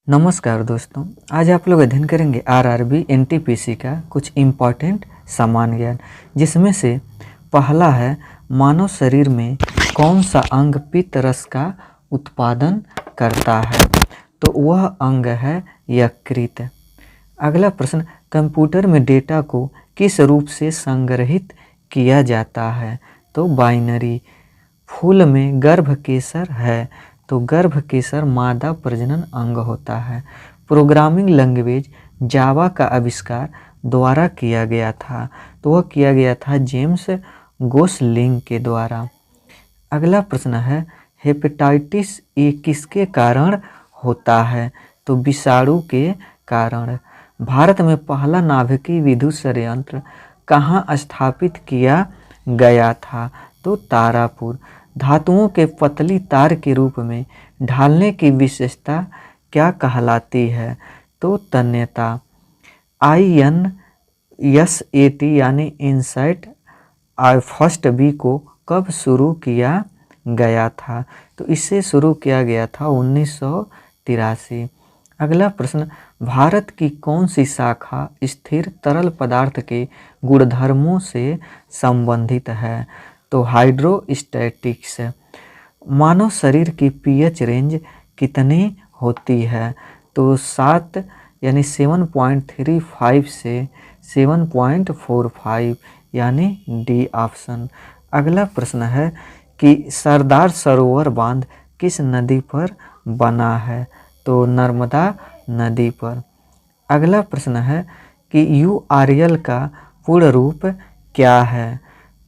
नमस्कार दोस्तों, आज आप लोग अध्ययन करेंगे आरआरबी एनटीपीसी का कुछ इम्पॉर्टेंट सामान्य ज्ञान, जिसमें से पहला है मानव शरीर में कौन सा अंग पित्त रस का उत्पादन करता है, तो वह अंग है यकृत। अगला प्रश्न, कंप्यूटर में डेटा को किस रूप से संग्रहित किया जाता है, तो बाइनरी। फूल में गर्भकेशर है, तो गर्भकेशर मादा प्रजनन अंग होता है। प्रोग्रामिंग लैंग्वेज जावा का आविष्कार द्वारा किया गया था, तो वह किया गया था जेम्स गोसलिंग के द्वारा। अगला प्रश्न है हेपेटाइटिस ए किसके कारण होता है, तो विषाणु के कारण। भारत में पहला नाभिकीय विद्युत संयंत्र कहाँ स्थापित किया गया था, तो तारापुर। धातुओं के पतली तार के रूप में ढालने की विशेषता क्या कहलाती है, तो तन्यता। INSAT यानी इनसाइट फर्स्ट बी को कब शुरू किया गया था, तो इसे शुरू किया गया था 1983। अगला प्रश्न, भारत की कौन सी शाखा स्थिर तरल पदार्थ के गुणधर्मों से संबंधित है, तो हाइड्रोस्टैटिक्स। मानव शरीर की पीएच रेंज कितनी होती है, तो 7 यानी 7.35 से 7.45 यानी डी ऑप्शन। अगला प्रश्न है कि सरदार सरोवर बांध किस नदी पर बना है, तो नर्मदा नदी पर। अगला प्रश्न है कि URL का पूर्ण रूप क्या है,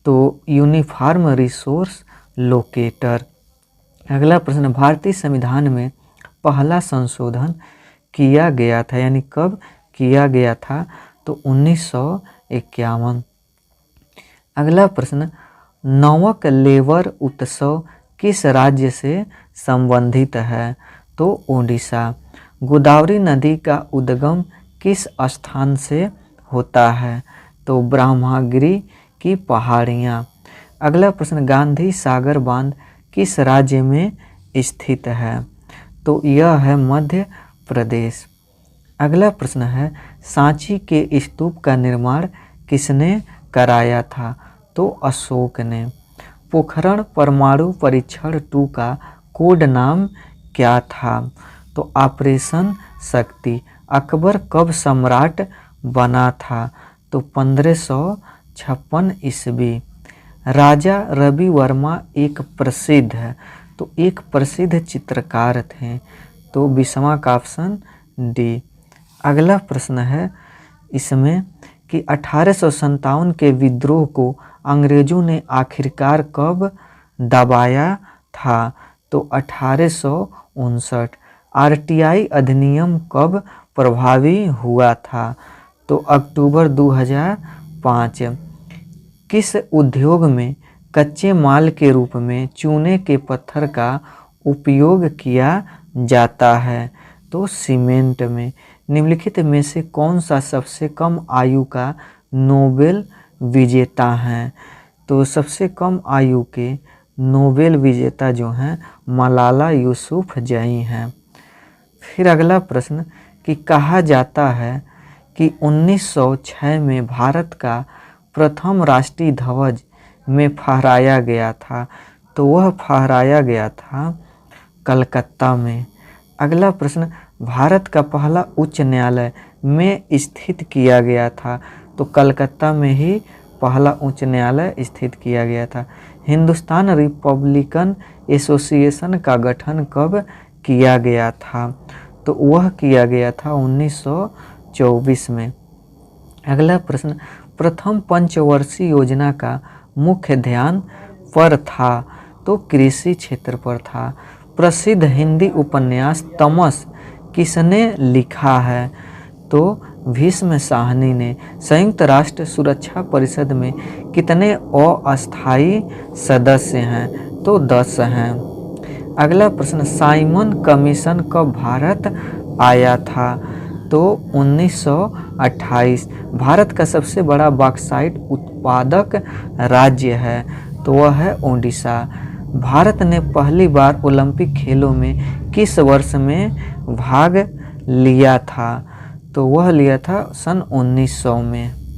तो यूनिफॉर्म रिसोर्स लोकेटर। अगला प्रश्न, भारतीय संविधान में पहला संशोधन किया गया था, यानी कब किया गया था, तो 1951। अगला प्रश्न, नवक लेवर उत्सव किस राज्य से संबंधित है, तो ओडिशा। गोदावरी नदी का उद्गम किस स्थान से होता है, तो ब्रह्मगिरी की पहाड़ियाँ। अगला प्रश्न, गांधी सागर बांध किस राज्य में स्थित है, तो यह है मध्य प्रदेश। अगला प्रश्न है सांची के स्तूप का निर्माण किसने कराया था, तो अशोक ने। पोखरण परमाणु परीक्षण 2 का कोड नाम क्या था, तो ऑपरेशन शक्ति। अकबर कब सम्राट बना था, तो 1556 ईस्वी। राजा रवि वर्मा एक प्रसिद्ध चित्रकार थे, तो 20वां का ऑप्शन डी। अगला प्रश्न है इसमें कि 1857 के विद्रोह को अंग्रेजों ने आखिरकार कब दबाया था, तो 1859। RTI अधिनियम कब प्रभावी हुआ था, तो अक्टूबर 2005। किस उद्योग में कच्चे माल के रूप में चूने के पत्थर का उपयोग किया जाता है, तो सीमेंट में। निम्नलिखित में से कौन सा सबसे कम आयु का नोबेल विजेता है, तो सबसे कम आयु के नोबेल विजेता जो हैं मलाला यूसुफजई हैं। फिर अगला प्रश्न कि कहा जाता है कि 1906 में भारत का प्रथम राष्ट्रीय ध्वज में फहराया गया था, तो वह फहराया गया था कलकत्ता में। अगला प्रश्न, भारत का पहला उच्च न्यायालय में स्थित किया गया था, तो कलकत्ता में ही पहला उच्च न्यायालय स्थित किया गया था। हिंदुस्तान रिपब्लिकन एसोसिएशन का गठन कब किया गया था, तो वह किया गया था 1924 में। अगला प्रश्न, प्रथम पंचवर्षीय योजना का मुख्य ध्यान पर था, तो कृषि क्षेत्र पर था। प्रसिद्ध हिंदी उपन्यास तमस किसने लिखा है, तो भीष्म साहनी ने। संयुक्त राष्ट्र सुरक्षा परिषद में कितने अस्थायी सदस्य हैं, तो 10 हैं। अगला प्रश्न, साइमन कमीशन कब भारत आया था, तो 1928। भारत का सबसे बड़ा बॉक्साइट उत्पादक राज्य है, तो वह है ओडिशा। भारत ने पहली बार ओलंपिक खेलों में किस वर्ष में भाग लिया था, तो वह लिया था सन 1900 में।